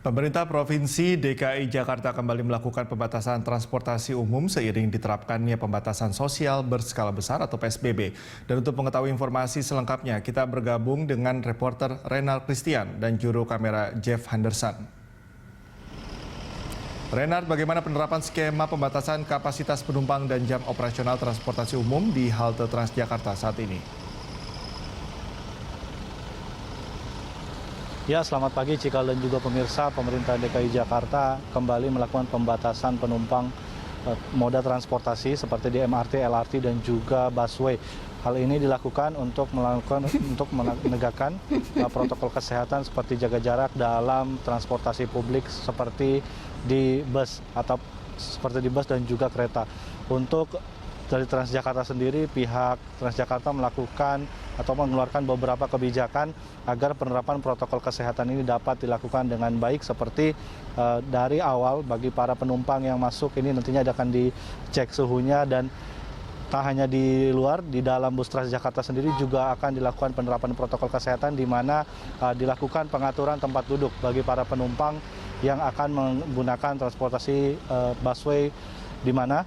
Pemerintah Provinsi DKI Jakarta kembali melakukan pembatasan transportasi umum seiring diterapkannya pembatasan sosial berskala besar atau PSBB. Dan untuk mengetahui informasi selengkapnya, kita bergabung dengan reporter Renard Christian dan juru kamera Jeff Henderson. Renard, bagaimana penerapan skema pembatasan kapasitas penumpang dan jam operasional transportasi umum di halte Transjakarta saat ini? Ya, selamat pagi Cikal dan juga pemirsa. Pemerintah DKI Jakarta kembali melakukan pembatasan penumpang moda transportasi seperti di MRT, LRT dan juga busway. Hal ini dilakukan untuk menegakkan protokol kesehatan seperti jaga jarak dalam transportasi publik seperti di bus dan juga kereta. Untuk dari Transjakarta sendiri, pihak Transjakarta melakukan atau mengeluarkan beberapa kebijakan agar penerapan protokol kesehatan ini dapat dilakukan dengan baik, seperti dari awal bagi para penumpang yang masuk ini nantinya akan dicek suhunya, dan tak hanya di luar, di dalam bus Transjakarta sendiri juga akan dilakukan penerapan protokol kesehatan, di mana dilakukan pengaturan tempat duduk bagi para penumpang yang akan menggunakan transportasi busway, di mana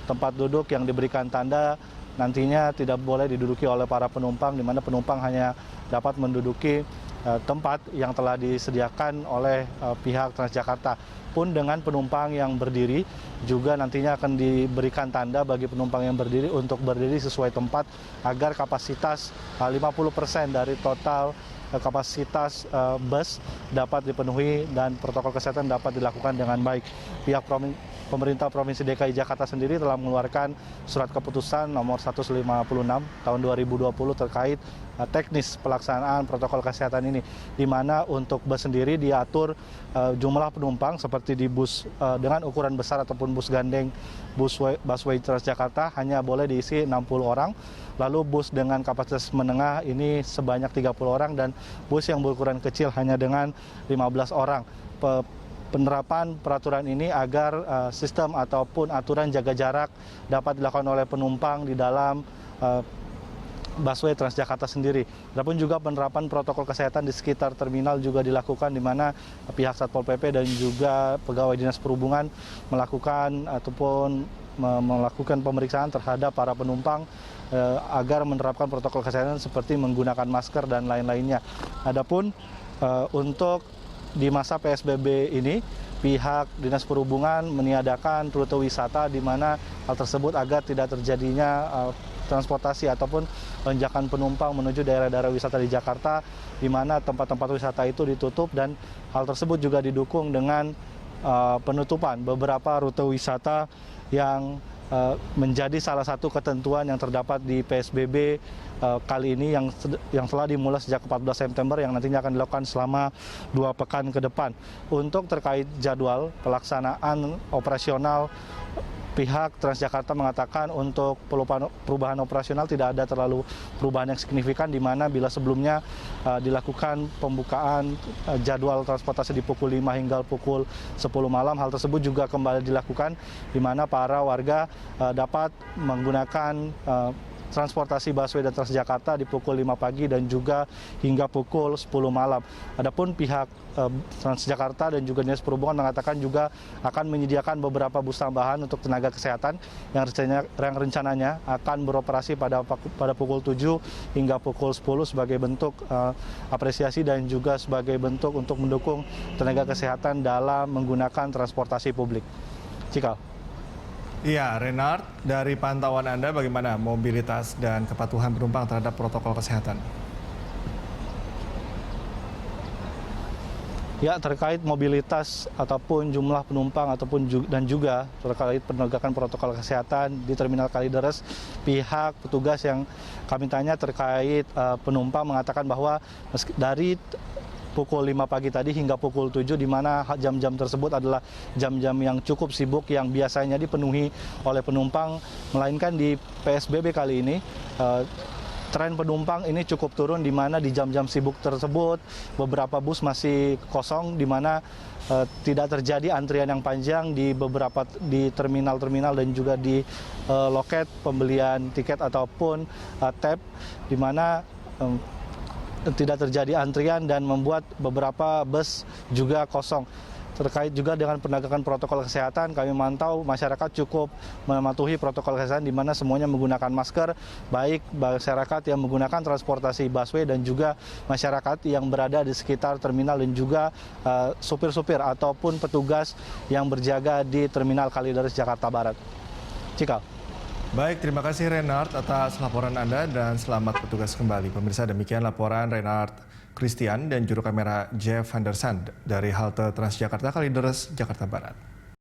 tempat duduk yang diberikan tanda nantinya tidak boleh diduduki oleh para penumpang, di mana penumpang hanya dapat menduduki tempat yang telah disediakan oleh pihak Transjakarta. Pun dengan penumpang yang berdiri juga nantinya akan diberikan tanda bagi penumpang yang berdiri untuk berdiri sesuai tempat agar kapasitas 50% dari total kapasitas bus dapat dipenuhi dan protokol kesehatan dapat dilakukan dengan baik. Pihak Pemerintah Provinsi DKI Jakarta sendiri telah mengeluarkan surat keputusan nomor 156 tahun 2020 terkait teknis pelaksanaan protokol kesehatan ini, di mana untuk bus sendiri diatur jumlah penumpang seperti di bus dengan ukuran besar ataupun bus gandeng busway Transjakarta hanya boleh diisi 60 orang, lalu bus dengan kapasitas menengah ini sebanyak 30 orang, dan bus yang berukuran kecil hanya dengan 15 orang. Penerapan peraturan ini agar sistem ataupun aturan jaga jarak dapat dilakukan oleh penumpang di dalam busway Transjakarta sendiri. Adapun juga penerapan protokol kesehatan di sekitar terminal juga dilakukan, di mana pihak Satpol PP dan juga pegawai Dinas Perhubungan melakukan pemeriksaan terhadap para penumpang agar menerapkan protokol kesehatan seperti menggunakan masker dan lain-lainnya. Adapun untuk di masa PSBB ini, pihak Dinas Perhubungan meniadakan rute wisata, di mana hal tersebut agar tidak terjadinya transportasi ataupun lonjakan penumpang menuju daerah-daerah wisata di Jakarta, di mana tempat-tempat wisata itu ditutup, dan hal tersebut juga didukung dengan penutupan beberapa rute wisata yang menjadi salah satu ketentuan yang terdapat di PSBB kali ini yang telah dimulai sejak 14 September yang nantinya akan dilakukan selama 2 pekan ke depan. Untuk terkait jadwal pelaksanaan operasional, pihak Transjakarta mengatakan untuk perubahan operasional tidak ada terlalu perubahan yang signifikan, di mana bila sebelumnya dilakukan pembukaan jadwal transportasi di pukul 5 hingga pukul 10 malam, hal tersebut juga kembali dilakukan, di mana para warga dapat menggunakan transportasi busway dan Transjakarta di pukul 5 pagi dan juga hingga pukul 10 malam. Adapun pihak Transjakarta dan juga Dinas Perhubungan mengatakan juga akan menyediakan beberapa bus tambahan untuk tenaga kesehatan yang rencananya akan beroperasi pada pukul 7 hingga pukul 10 sebagai bentuk apresiasi dan juga sebagai bentuk untuk mendukung tenaga kesehatan dalam menggunakan transportasi publik. Cikal. Iya, Renard, dari pantauan Anda bagaimana mobilitas dan kepatuhan penumpang terhadap protokol kesehatan? Ya, terkait mobilitas ataupun jumlah penumpang dan juga terkait penegakan protokol kesehatan di Terminal Kalideres, pihak petugas yang kami tanya terkait penumpang mengatakan bahwa dari pukul 5 pagi tadi hingga pukul 7, di mana jam-jam tersebut adalah jam-jam yang cukup sibuk yang biasanya dipenuhi oleh penumpang, melainkan di PSBB kali ini tren penumpang ini cukup turun, di mana di jam-jam sibuk tersebut beberapa bus masih kosong, di mana tidak terjadi antrian yang panjang di terminal-terminal dan juga di loket pembelian tiket ataupun tap, di mana tidak terjadi antrian dan membuat beberapa bus juga kosong. Terkait juga dengan penegakan protokol kesehatan, kami mantau masyarakat cukup mematuhi protokol kesehatan di mana semuanya menggunakan masker, baik masyarakat yang menggunakan transportasi busway dan juga masyarakat yang berada di sekitar terminal dan juga supir-supir ataupun petugas yang berjaga di Terminal Kalideres, Jakarta Barat. Cikal. Baik, terima kasih Renard atas laporan Anda dan selamat bertugas kembali. Pemirsa, demikian laporan Renard Christian dan juru kamera Jeff Henderson dari halte Transjakarta Kalideres, Jakarta Barat.